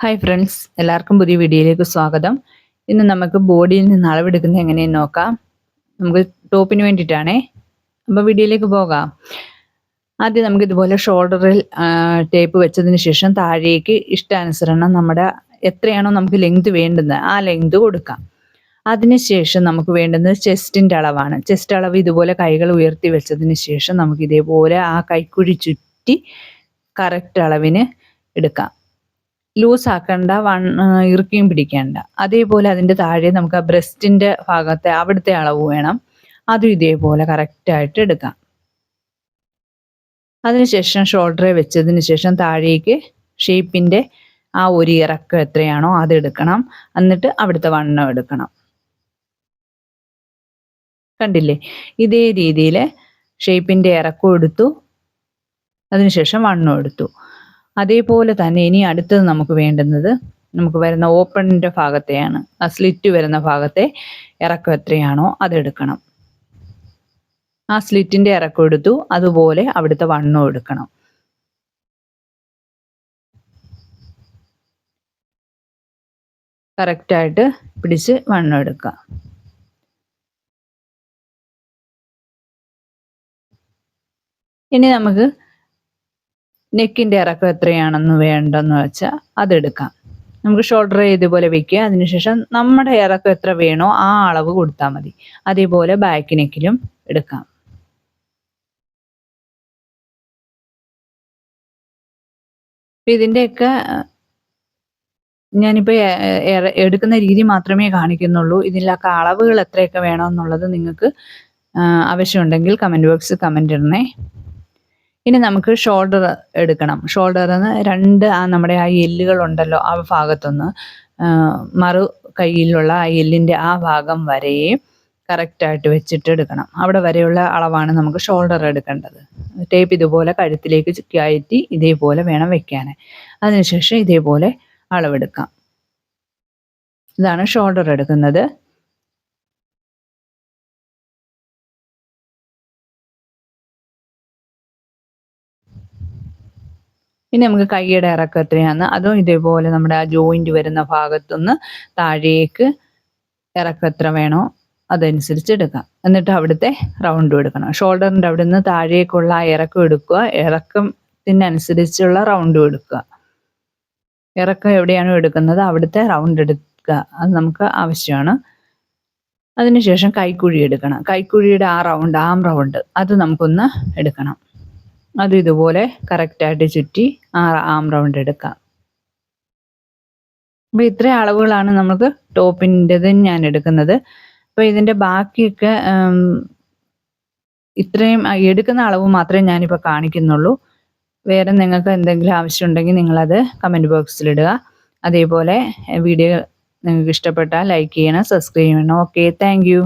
Hi friends, എല്ലാവർക്കും പുതിയ വീഡിയോയിലേക്ക് സ്വാഗതം. ഇന്ന് നമുക്ക് ബോഡിയിൽ നിന്ന് അളവെടുക്കുന്നത് എങ്ങനെയെന്ന് നോക്കാം. നമുക്ക് ടോപ്പിന് വേണ്ടിയിട്ടാണേ. അപ്പോൾ വീഡിയോയിലേക്ക് പോകാം. ആദ്യം നമുക്ക് ഇതുപോലെ ഷോൾഡറിൽ ടേപ്പ് വെച്ചതിന് ശേഷം താഴേക്ക് ഇഷ്ടാനുസരണം നമ്മുടെ എത്രയാണോ നമുക്ക് ലെങ്ത് വേണ്ടുന്നത് ആ ലെങ്ത് കൊടുക്കാം. അതിനുശേഷം നമുക്ക് വേണ്ടുന്നത് ചെസ്റ്റിൻ്റെ അളവാണ്. ചെസ്റ്റ് അളവ് ഇതുപോലെ കൈകൾ ഉയർത്തി വെച്ചതിന് ശേഷം നമുക്ക് ഇതേപോലെ ആ കൈക്കുഴി ചുറ്റി കറക്റ്റ് അളവിന് എടുക്കാം. ലൂസ് ആക്കണ്ട, ഇറുക്കിയും പിടിക്കേണ്ട. അതേപോലെ അതിൻ്റെ താഴെ നമുക്ക് ആ ബ്രസ്റ്റിൻ്റെ ഭാഗത്തെ അവിടുത്തെ അളവ് വേണം. അതും ഇതേപോലെ കറക്റ്റായിട്ട് എടുക്കാം. അതിനുശേഷം ഷോൾഡറെ വെച്ചതിന് ശേഷം താഴേക്ക് ഷേപ്പിൻ്റെ ആ ഒരു ഇറക്കം എത്രയാണോ അതെടുക്കണം. എന്നിട്ട് അവിടുത്തെ വണ്ണം എടുക്കണം. കണ്ടില്ലേ? ഇതേ രീതിയിൽ ഷേപ്പിൻ്റെ ഇറക്കം എടുത്തു, അതിനുശേഷം വണ്ണം എടുത്തു. അതേപോലെ തന്നെ ഇനി അടുത്തത് നമുക്ക് വേണ്ടുന്നത് നമുക്ക് വരുന്ന ഓപ്പണിൻ്റെ ഭാഗത്തെയാണ്. ആ സ്ലിറ്റ് വരുന്ന ഭാഗത്തെ ഇറക്കം എത്രയാണോ അതെടുക്കണം. ആ സ്ലിറ്റിൻ്റെ ഇറക്കം എടുത്തു, അതുപോലെ അവിടുത്തെ വണ്ണം എടുക്കണം. കറക്റ്റായിട്ട് പിടിച്ച് വണ്ണം എടുക്കുക. ഇനി നമുക്ക് നെക്കിൻ്റെ ഇറക്കം എത്രയാണെന്ന് വേണ്ടെന്ന് വെച്ചാൽ അതെടുക്കാം. നമുക്ക് ഷോൾഡർ ഇതുപോലെ വെക്കുക. അതിനുശേഷം നമ്മുടെ ഇറക്കം എത്ര വേണോ ആ അളവ് കൊടുത്താൽ മതി. അതേപോലെ ബാക്ക് നെക്കിലും എടുക്കാം. ഇതിൻ്റെയൊക്കെ ഞാനിപ്പോൾ എടുക്കുന്ന രീതി മാത്രമേ കാണിക്കുന്നുള്ളൂ. ഇതിലൊക്കെ അളവുകൾ എത്രയൊക്കെ വേണമെന്നുള്ളത് നിങ്ങൾക്ക് ആവശ്യമുണ്ടെങ്കിൽ കമൻറ്റ് ബോക്സിൽ കമൻറ്റ് ഇടണേ. ഇനി നമുക്ക് ഷോൾഡർ എടുക്കണം. ഷോൾഡറിന് നമ്മുടെ ആ എല്ലുകളുണ്ടല്ലോ ആ ഭാഗത്തൊന്ന് മറു കയ്യിലുള്ള ആ എല്ലിൻ്റെ ആ ഭാഗം വരെയും കറക്റ്റായിട്ട് വെച്ചിട്ട് എടുക്കണം. അവിടെ വരെയുള്ള അളവാണ് നമുക്ക് ഷോൾഡർ എടുക്കേണ്ടത്. ടേപ്പ് ഇതുപോലെ കഴുത്തിലേക്ക് കയറ്റി ഇതേപോലെ വേണം വെക്കാൻ. അതിനുശേഷം ഇതേപോലെ അളവെടുക്കാം. ഇതാണ് ഷോൾഡർ എടുക്കുന്നത്. ഇനി നമുക്ക് കൈയുടെ ഇറക്കം എത്രയാണ് അതും ഇതേപോലെ നമ്മുടെ ആ ജോയിന്റ് വരുന്ന ഭാഗത്തുനിന്ന് താഴേക്ക് ഇറക്കം എത്ര വേണോ അതനുസരിച്ച് എടുക്കാം. എന്നിട്ട് അവിടുത്തെ റൗണ്ടും എടുക്കണം. ഷോൾഡറിൻ്റെ അവിടെ നിന്ന് താഴേക്കുള്ള ആ ഇറക്കം എടുക്കുക. ഇറക്കത്തിനനുസരിച്ചുള്ള റൗണ്ടും എടുക്കുക. ഇറക്കം എവിടെയാണോ എടുക്കുന്നത് അവിടുത്തെ റൗണ്ട് എടുക്കുക. അത് നമുക്ക് ആവശ്യമാണ്. അതിനുശേഷം കൈക്കുഴി എടുക്കണം. കൈക്കുഴിയുടെ ആ റൗണ്ട്, ആം റൗണ്ട് അത് നമുക്കൊന്ന് എടുക്കണം. അത് ഇതുപോലെ കറക്റ്റായിട്ട് ചുറ്റി ആ ആം റൗണ്ട് എടുക്കാം. അപ്പോൾ ഇത്രയും അളവുകളാണ് നമുക്ക് ടോപ്പിൻ്റെത് ഞാൻ എടുക്കുന്നത്. അപ്പോൾ ഇതിൻ്റെ ബാക്കിയൊക്കെ ഇത്രയും എടുക്കുന്ന അളവ് മാത്രമേ ഞാനിപ്പോൾ കാണിക്കുന്നുള്ളൂ. വേറെ നിങ്ങൾക്ക് എന്തെങ്കിലും ആവശ്യമുണ്ടെങ്കിൽ നിങ്ങളത് കമൻറ്റ് ബോക്സിലിടുക. അതേപോലെ വീഡിയോ നിങ്ങൾക്ക് ഇഷ്ടപ്പെട്ടാൽ ലൈക്ക് ചെയ്യണം, സബ്സ്ക്രൈബ് ചെയ്യണം. Okay, thank you.